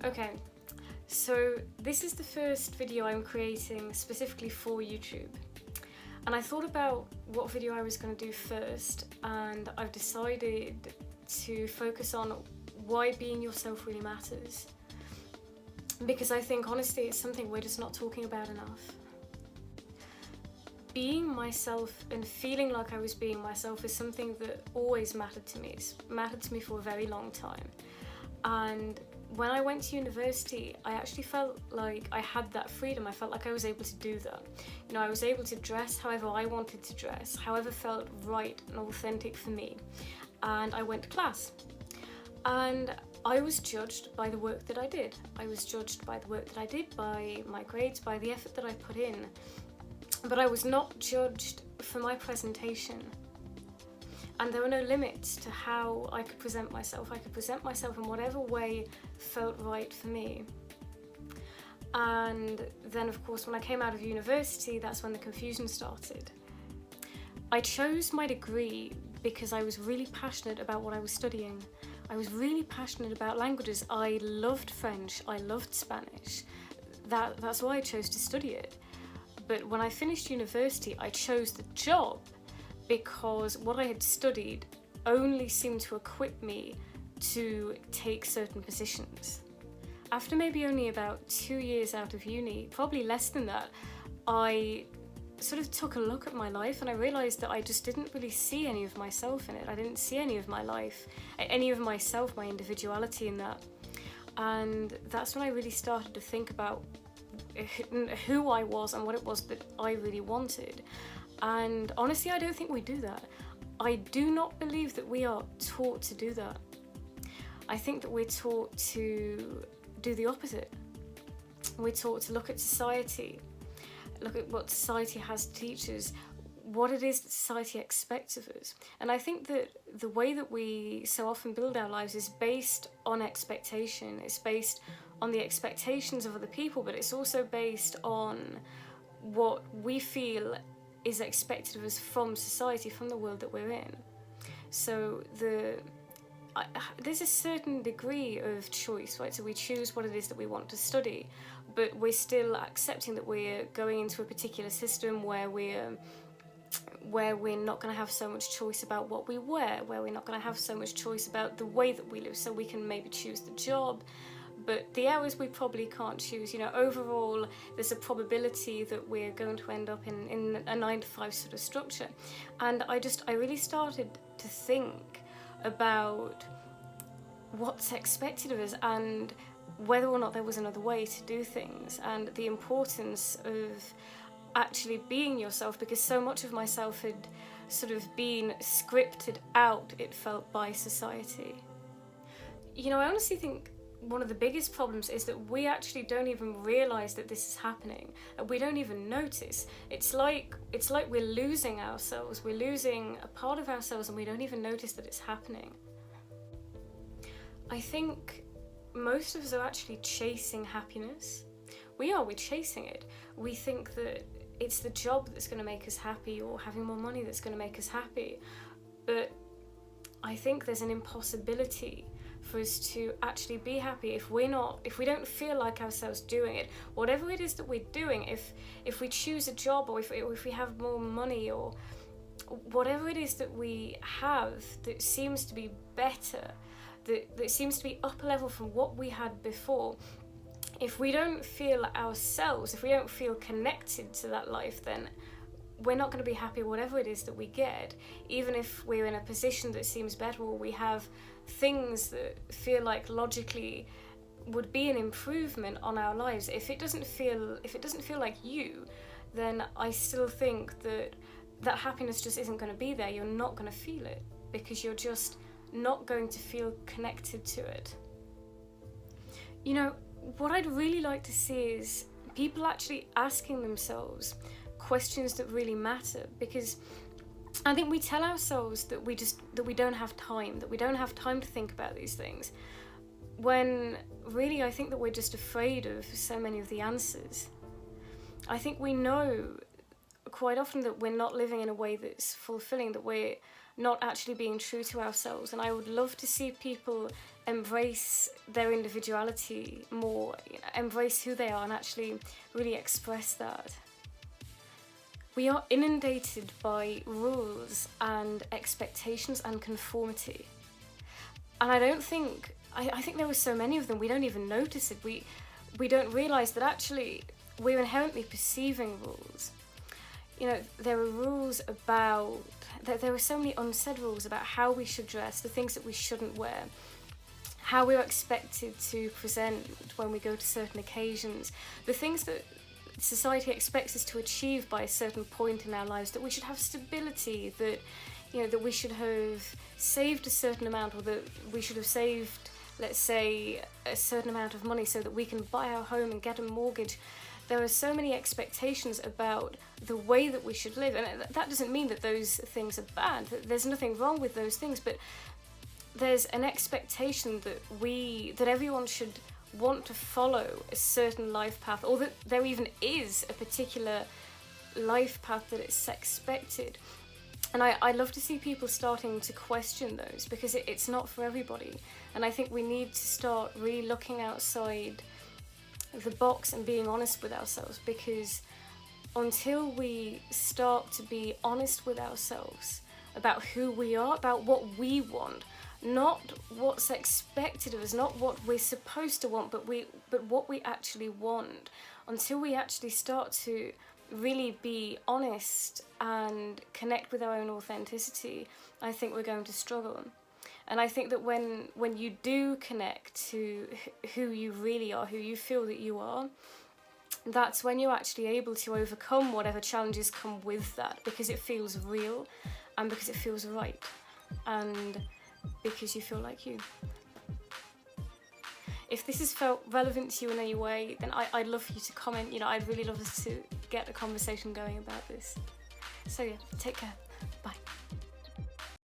Okay, so this is the first video I'm creating specifically for YouTube. And I thought about what video I was going to do first, and I've decided to focus on why being yourself really matters. Because I think, honestly, it's something we're just not talking about enough. Being myself and feeling like I was being myself is something that always mattered to me. It's mattered to me for a very long time. And when I went to university, I actually felt like I had that freedom. I felt like I was able to do that. You know, I was able to dress however I wanted to dress, however felt right and authentic for me. And I went to class. And I was judged by the work that I did. I was judged by the work that I did, by my grades, by the effort that I put in. But I was not judged for my presentation. And there were no limits to how I could present myself. I could present myself in whatever way felt right for me. And then, of course, when I came out of university, that's when the confusion started. I chose my degree because I was really passionate about what I was studying. I was really passionate about languages. I loved French, I loved Spanish. That's why I chose to study it. But when I finished university, I chose the job because what I had studied only seemed to equip me to take certain positions. After maybe only about 2 years out of uni, probably less than that, I sort of took a look at my life and I realised that I just didn't really see any of myself in it. I didn't see any of my life, any of myself, my individuality in that. And that's when I really started to think about who I was and what it was that I really wanted. And honestly, I don't think we do that. I do not believe that we are taught to do that. I think that we're taught to do the opposite. We're taught to look at society, look at what society has to teach us, what it is that society expects of us. And I think that the way that we so often build our lives is based on expectation. It's based on the expectations of other people, but it's also based on what we feel is expected of us from society, from the world that we're in. So there's a certain degree of choice, right? So we choose what it is that we want to study, but we're still accepting that we're going into a particular system where we're not going to have so much choice about what we wear, where we're not going to have so much choice about the way that we live. So we can maybe choose the job, but the hours we probably can't choose. You know, overall, there's a probability that we're going to end up in a 9-to-5 sort of structure. And I really started to think about what's expected of us and whether or not there was another way to do things, and the importance of actually being yourself, because so much of myself had sort of been scripted out, it felt, by society. You know, I honestly think one of the biggest problems is that we actually don't even realise that this is happening. We don't even notice. It's like we're losing ourselves. We're losing a part of ourselves and we don't even notice that it's happening. I think most of us are actually chasing happiness. We're chasing it. We think that it's the job that's going to make us happy, or having more money that's going to make us happy. But I think there's an impossibility for us to actually be happy if we don't feel like ourselves doing it. Whatever it is that we're doing, if we choose a job, or if we have more money, or whatever it is that we have that seems to be better, that seems to be up a level from what we had before, if we don't feel ourselves, if we don't feel connected to that life, then we're not going to be happy whatever it is that we get. Even if we're in a position that seems better, or we have things that feel like logically would be an improvement on our lives, if it doesn't feel like you, then I still think that happiness just isn't going to be there. You're not going to feel it because you're just not going to feel connected to it. You know, what I'd really like to see is people actually asking themselves questions that really matter, because I think we tell ourselves that we don't have time, that we don't have time to think about these things, when really I think that we're just afraid of so many of the answers. I think we know quite often that we're not living in a way that's fulfilling, that we're not actually being true to ourselves, and I would love to see people embrace their individuality more, embrace who they are and actually really express that. We are inundated by rules and expectations and conformity. And I think there are so many of them, we don't even notice it. We don't realise that actually we're inherently perceiving rules. There are rules about, there are so many unsaid rules about how we should dress, the things that we shouldn't wear, how we're expected to present when we go to certain occasions, the things that society expects us to achieve by a certain point in our lives, that we should have stability, that that we should have saved a certain amount, or that we should have saved, let's say, a certain amount of money so that we can buy our home and get a mortgage. There are so many expectations about the way that we should live, and that doesn't mean that those things are bad. There's nothing wrong with those things, but there's an expectation that everyone should want to follow a certain life path, or that there even is a particular life path that is expected. And I love to see people starting to question those, because it's not for everybody. And I think we need to start really looking outside the box and being honest with ourselves, because until we start to be honest with ourselves about who we are, about what we want, not what's expected of us, not what we're supposed to want, but what we actually want, until we actually start to really be honest and connect with our own authenticity, I think we're going to struggle. And I think that when you do connect to who you really are, who you feel that you are, that's when you're actually able to overcome whatever challenges come with that, because it feels real and because it feels right and because you feel like you. If this has felt relevant to you in any way, then I'd love for you to comment. I'd really love us to get a conversation going about this. So yeah, take care. Bye.